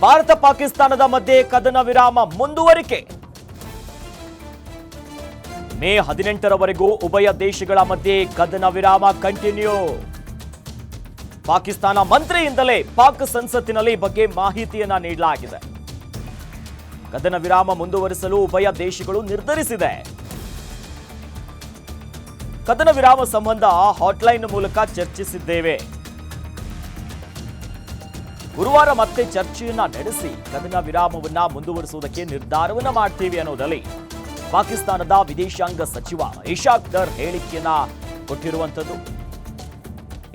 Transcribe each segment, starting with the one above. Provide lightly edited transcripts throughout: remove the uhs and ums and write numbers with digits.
ಭಾರತ ಪಾಕಿಸ್ತಾನದ ಮಧ್ಯೆ ಕದನ ವಿರಾಮ ಮುಂದುವರಿಕೆ. ಮೇ 18ರವರೆಗೂ ಉಭಯ ದೇಶಗಳ ಮಧ್ಯೆ ಕದನ ವಿರಾಮ ಕಂಟಿನ್ಯೂ. ಪಾಕಿಸ್ತಾನ ಮಂತ್ರಿಯಿಂದಲೇ ಪಾಕ್ ಸಂಸತ್ತಿನಲ್ಲಿ ಈ ಬಗ್ಗೆ ಮಾಹಿತಿಯನ್ನ ನೀಡಲಾಗಿದೆ. ಕದನ ವಿರಾಮ ಮುಂದುವರಿಸಲು ಉಭಯ ದೇಶಗಳು ನಿರ್ಧರಿಸಿದೆ. ಕದನ ವಿರಾಮ ಸಂಬಂಧ ಹಾಟ್ಲೈನ್ ಮೂಲಕ ಚರ್ಚಿಸಿದ್ದೇವೆ. ಗುರುವಾರ ಮತ್ತೆ ಚರ್ಚೆಯನ್ನ ನಡೆಸಿ ಕದನ ವಿರಾಮವನ್ನ ಮುಂದುವರಿಸುವುದಕ್ಕೆ ನಿರ್ಧಾರವನ್ನ ಮಾಡ್ತೀವಿ ಅನ್ನೋದಲ್ಲಿ ಪಾಕಿಸ್ತಾನದ ವಿದೇಶಾಂಗ ಸಚಿವ ಇಶಾಕ್ ದರ್ ಹೇಳಿಕೆಯನ್ನ ಕೊಟ್ಟಿರುವಂತದ್ದು.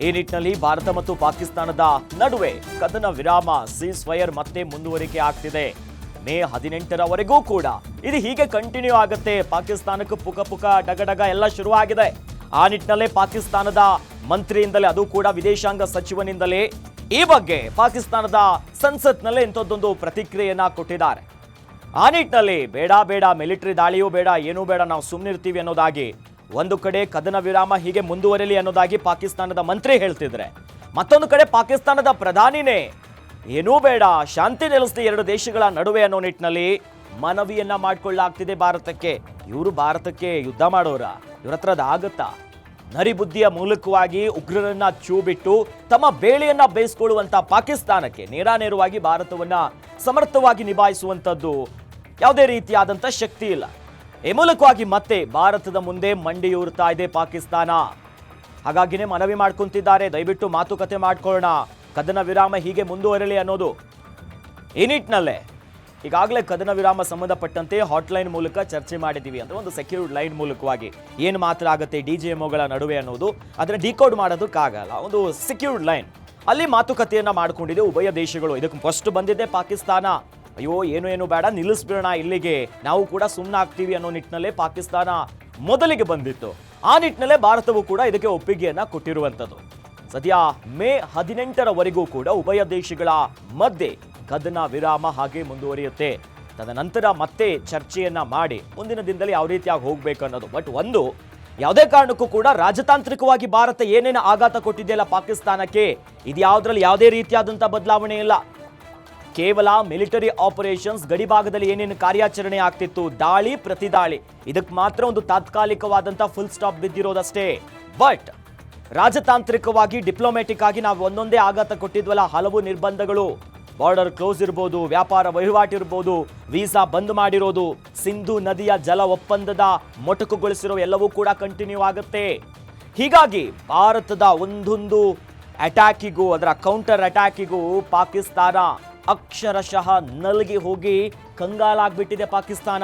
ಈ ನಿಟ್ಟಿನಲ್ಲಿ ಭಾರತ ಮತ್ತು ಪಾಕಿಸ್ತಾನದ ನಡುವೆ ಕದನ ವಿರಾಮ ಸೀಸ್ ಫೈರ್ ಮತ್ತೆ ಮುಂದುವರಿಕೆ ಆಗ್ತಿದೆ. ಮೇ 18ರವರೆಗೂ ಕೂಡ ಇದು ಹೀಗೆ ಕಂಟಿನ್ಯೂ ಆಗುತ್ತೆ. ಪಾಕಿಸ್ತಾನಕ್ಕೆ ಪುಕ ಡಗಡಗ ಎಲ್ಲ ಶುರುವಾಗಿದೆ. ಆ ನಿಟ್ಟಿನಲ್ಲೇ ಪಾಕಿಸ್ತಾನದ ಮಂತ್ರಿಯಿಂದಲೇ, ಅದು ಕೂಡ ವಿದೇಶಾಂಗ ಸಚಿವನಿಂದಲೇ ಈ ಬಗ್ಗೆ ಪಾಕಿಸ್ತಾನದ ಸಂಸತ್ನಲ್ಲೇ ಇಂಥದ್ದೊಂದು ಪ್ರತಿಕ್ರಿಯೆಯನ್ನ ಕೊಟ್ಟಿದ್ದಾರೆ. ಆ ನಿಟ್ಟಿನಲ್ಲಿ ಬೇಡ ಮಿಲಿಟರಿ ದಾಳಿಯೂ ಬೇಡ, ಏನೂ ಬೇಡ, ನಾವು ಸುಮ್ಮನಿರ್ತೀವಿ ಅನ್ನೋದಾಗಿ ಒಂದು ಕಡೆ ಕದನ ವಿರಾಮ ಹೀಗೆ ಮುಂದುವರಿಯಲಿ ಅನ್ನೋದಾಗಿ ಪಾಕಿಸ್ತಾನದ ಮಂತ್ರಿ ಹೇಳ್ತಿದ್ರೆ, ಮತ್ತೊಂದು ಕಡೆ ಪಾಕಿಸ್ತಾನದ ಪ್ರಧಾನಿನೇ ಏನೂ ಬೇಡ, ಶಾಂತಿ ನೆಲೆಸಲಿ ಎರಡು ದೇಶಗಳ ನಡುವೆ ಅನ್ನೋ ನಿಟ್ಟಿನಲ್ಲಿ ಮನವಿಯನ್ನ ಮಾಡಿಕೊಳ್ಳಲಾಗ್ತಿದೆ ಭಾರತಕ್ಕೆ. ಇವರು ಭಾರತಕ್ಕೆ ಯುದ್ಧ ಮಾಡೋರ? ಇವ್ರ ಹತ್ರ ಅದಾಗತ್ತಾ? ನರಿಬುದ್ಧಿಯ ಮೂಲಕವಾಗಿ ಉಗ್ರರನ್ನ ಚೂ ಬಿಟ್ಟು ತಮ್ಮ ಬೇಳೆಯನ್ನ ಬೇಯಿಸಿಕೊಳ್ಳುವಂತ ಪಾಕಿಸ್ತಾನಕ್ಕೆ ನೇರಾನೇರವಾಗಿ ಭಾರತವನ್ನ ಸಮರ್ಥವಾಗಿ ನಿಭಾಯಿಸುವಂತದ್ದು ಯಾವುದೇ ರೀತಿಯಾದಂಥ ಶಕ್ತಿ ಇಲ್ಲ. ಈ ಮೂಲಕವಾಗಿ ಮತ್ತೆ ಭಾರತದ ಮುಂದೆ ಮಂಡಿಯೂರ್ತಾ ಇದೆ ಪಾಕಿಸ್ತಾನ. ಹಾಗಾಗಿನೇ ಮನವಿ ಮಾಡ್ಕೊಂತಿದ್ದಾರೆ, ದಯವಿಟ್ಟು ಮಾತುಕತೆ ಮಾಡ್ಕೊಳ್ಳೋಣ, ಕದನ ವಿರಾಮ ಹೀಗೆ ಮುಂದುವರಲಿ ಅನ್ನೋದು. ಈ ನಿಟ್ಟಿನಲ್ಲೇ ಈಗಾಗಲೇ ಕದನ ವಿರಾಮ ಸಂಬಂಧಪಟ್ಟಂತೆ ಹಾಟ್ಲೈನ್ ಮೂಲಕ ಚರ್ಚೆ ಮಾಡಿದ್ದೀವಿ ಅಂದ್ರೆ ಒಂದು ಸೆಕ್ಯೂರ್ಡ್ ಲೈನ್ ಮೂಲಕವಾಗಿ ಏನು ಮಾತ್ರ ಆಗುತ್ತೆ DGMOಗಳ ನಡುವೆ ಅನ್ನೋದು ಅದನ್ನ ಡಿಕೋಡ್ ಮಾಡೋದಕ್ಕಾಗಲ್ಲ. ಒಂದು ಸೆಕ್ಯೂರ್ಡ್ ಲೈನ್ ಅಲ್ಲಿ ಮಾತುಕತೆಯನ್ನ ಮಾಡ್ಕೊಂಡಿದೆ ಉಭಯ ದೇಶಗಳು. ಇದಕ್ಕೆ ಫಸ್ಟ್ ಬಂದಿದೆ ಪಾಕಿಸ್ತಾನ, ಅಯ್ಯೋ ಏನು ಬೇಡ, ನಿಲ್ಲಿಸ್ಬಿಡೋಣ ಇಲ್ಲಿಗೆ, ನಾವು ಕೂಡ ಸುಮ್ಮನೆ ಆಗ್ತೀವಿ ಅನ್ನೋ ನಿಟ್ಟಿನಲ್ಲೇ ಪಾಕಿಸ್ತಾನ ಮೊದಲಿಗೆ ಬಂದಿತ್ತು. ಆ ನಿಟ್ಟಿನಲ್ಲೇ ಭಾರತವು ಕೂಡ ಇದಕ್ಕೆ ಒಪ್ಪಿಗೆಯನ್ನ ಕೊಟ್ಟಿರುವಂಥದ್ದು. ಸದ್ಯ ಮೇ 18ರವರೆಗೂ ಕೂಡ ಉಭಯ ದೇಶಗಳ ಮಧ್ಯೆ ಕದನ ವಿರಾಮ ಹಾಗೆ ಮುಂದುವರಿಯುತ್ತೆ. ತದನಂತರ ಮತ್ತೆ ಚರ್ಚೆಯನ್ನ ಮಾಡಿ ಮುಂದಿನ ದಿನದಲ್ಲಿ ಯಾವ ರೀತಿಯಾಗಿ ಹೋಗ್ಬೇಕು ಅನ್ನೋದು. ಬಟ್ ಒಂದು, ಯಾವುದೇ ಕಾರಣಕ್ಕೂ ಕೂಡ ರಾಜತಾಂತ್ರಿಕವಾಗಿ ಭಾರತ ಏನೇನು ಆಘಾತ ಕೊಟ್ಟಿದೆಯಲ್ಲ ಪಾಕಿಸ್ತಾನಕ್ಕೆ, ಇದು ಯಾವುದ್ರಲ್ಲಿ ಯಾವುದೇ ರೀತಿಯಾದಂಥ ಬದಲಾವಣೆ ಇಲ್ಲ. ಕೇವಲ ಮಿಲಿಟರಿ ಆಪರೇಷನ್ಸ್, ಗಡಿ ಭಾಗದಲ್ಲಿ ಏನೇನು ಕಾರ್ಯಾಚರಣೆ ಆಗ್ತಿತ್ತು, ದಾಳಿ ಪ್ರತಿದಾಳಿ, ಇದಕ್ಕೆ ಮಾತ್ರ ಒಂದು ತಾತ್ಕಾಲಿಕವಾದಂಥ ಫುಲ್ ಸ್ಟಾಪ್ ಬಿದ್ದಿರೋದಷ್ಟೇ. ಬಟ್ ರಾಜತಾಂತ್ರಿಕವಾಗಿ, ಡಿಪ್ಲೊಮ್ಯಾಟಿಕ್ ಆಗಿ ನಾವು ಒಂದೊಂದೇ ಆಘಾತ ಕೊಟ್ಟಿದ್ವಲ್ಲ, ಹಲವು ನಿರ್ಬಂಧಗಳು, ಬಾರ್ಡರ್ ಕ್ಲೋಸ್ ಇರ್ಬೋದು, ವ್ಯಾಪಾರ ವಹಿವಾಟು ಇರ್ಬೋದು, ವೀಸಾ ಬಂದ್ ಮಾಡಿರೋದು, ಸಿಂಧು ನದಿಯ ಜಲ ಒಪ್ಪಂದದ ಮೊಟಕುಗೊಳಿಸಿರೋ ಎಲ್ಲವೂ ಕೂಡ ಕಂಟಿನ್ಯೂ ಆಗುತ್ತೆ. ಹೀಗಾಗಿ ಭಾರತದ ಒಂದೊಂದು ಅಟ್ಯಾಕಿಗೂ, ಅದರ ಕೌಂಟರ್ ಅಟ್ಯಾಕಿಗೂ ಪಾಕಿಸ್ತಾನ ಅಕ್ಷರಶಃ ನಲಗಿ ಹೋಗಿ ಕಂಗಾಲಾಗ್ಬಿಟ್ಟಿದೆ ಪಾಕಿಸ್ತಾನ.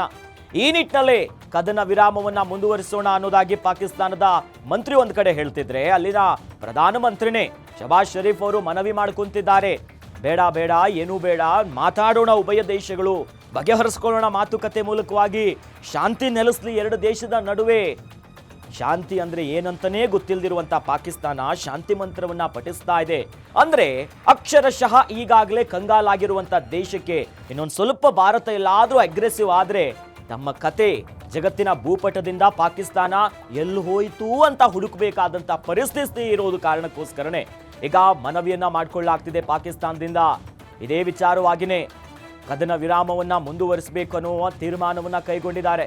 ಈ ನಿಟ್ಟಿನಲ್ಲೇ ಕದನ ವಿರಾಮವನ್ನ ಮುಂದುವರಿಸೋಣ ಅನ್ನೋದಾಗಿ ಪಾಕಿಸ್ತಾನದ ಮಂತ್ರಿ ಒಂದ್ ಕಡೆ ಹೇಳ್ತಿದ್ರೆ, ಅಲ್ಲಿನ ಪ್ರಧಾನಮಂತ್ರಿನೇ ಶಹಬಾಜ್ ಶರೀಫ್ ಅವರು ಮನವಿ ಮಾಡ್ಕೊಂತಿದ್ದಾರೆ, ಬೇಡ ಏನೂ ಬೇಡ, ಮಾತಾಡೋಣ, ಉಭಯ ದೇಶಗಳು ಬಗೆಹರಿಸ್ಕೊಳ್ಳೋಣ ಮಾತುಕತೆ ಮೂಲಕವಾಗಿ, ಶಾಂತಿ ನೆಲೆಸಲಿ ಎರಡು ದೇಶದ ನಡುವೆ. ಶಾಂತಿ ಅಂದ್ರೆ ಏನಂತನೇ ಗೊತ್ತಿಲ್ಲದಿರುವಂತ ಪಾಕಿಸ್ತಾನ ಶಾಂತಿ ಮಂತ್ರವನ್ನ ಪಠಿಸ್ತಾ ಇದೆ ಅಂದ್ರೆ ಅಕ್ಷರಶಃ ಈಗಾಗಲೇ ಕಂಗಾಲಾಗಿರುವಂತ ದೇಶಕ್ಕೆ ಇನ್ನೊಂದು ಸ್ವಲ್ಪ ಭಾರತ ಎಲ್ಲಾದ್ರೂ ಅಗ್ರೆಸಿವ್ ಆದ್ರೆ ತಮ್ಮ ಕತೆ ಜಗತ್ತಿನ ಭೂಪಟದಿಂದ ಪಾಕಿಸ್ತಾನ ಎಲ್ಲಿ ಹೋಯಿತು ಅಂತ ಹುಡುಕಬೇಕಾದಂತ ಪರಿಸ್ಥಿತಿ ಇರೋದು ಕಾರಣಕ್ಕೋಸ್ಕರನೇ ಈಗ ಮನವಿಯನ್ನ ಮಾಡಿಕೊಳ್ಳಲಾಗ್ತಿದೆ ಪಾಕಿಸ್ತಾನದಿಂದ. ಇದೇ ವಿಚಾರವಾಗಿನೇ ಕದನ ವಿರಾಮವನ್ನ ಮುಂದುವರಿಸಬೇಕು ಅನ್ನುವ ತೀರ್ಮಾನವನ್ನ ಕೈಗೊಂಡಿದ್ದಾರೆ.